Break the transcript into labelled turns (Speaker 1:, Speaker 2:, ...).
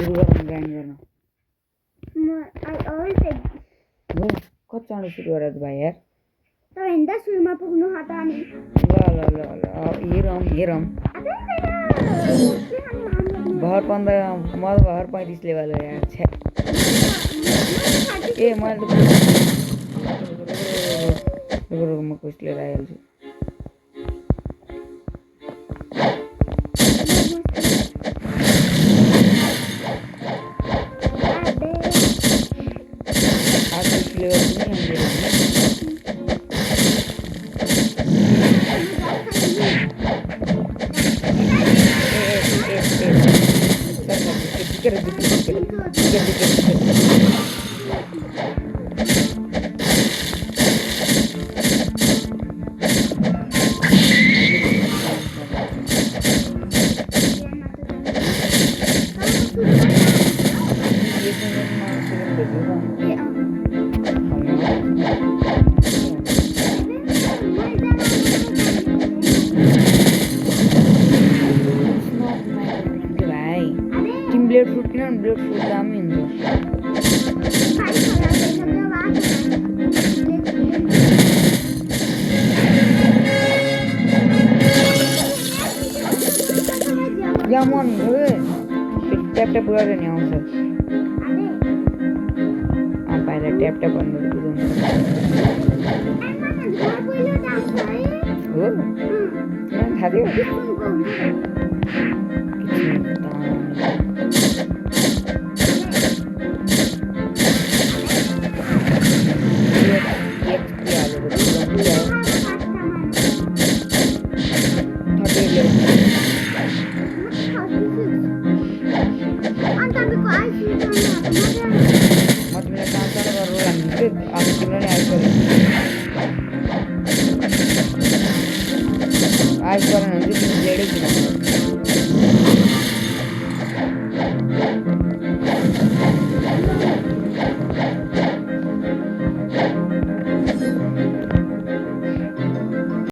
Speaker 1: सुरु गरौँ ग्राइन्ड गर्न
Speaker 2: I always said
Speaker 1: हो कति चाँडो सुरु गर भाइ यार
Speaker 2: तर हिँड्दा सुरुमा पुग्नु ह त अनि
Speaker 1: ल हेरौँ भर 15 म भर 35 लेभल हो यार छ्या ए मैले त म कुछ लिएर आइहाल्छु ब्लेड फ्रुट किन ब्लेड फ्रुट दामी हुन्छ यामन ट्याप ट्याप गरेर नि आउँछ पाइला ट्याप ट्याप भन्नु हो थाहा थियो आइस गरेन भने चाहिँ ब्लेडै किन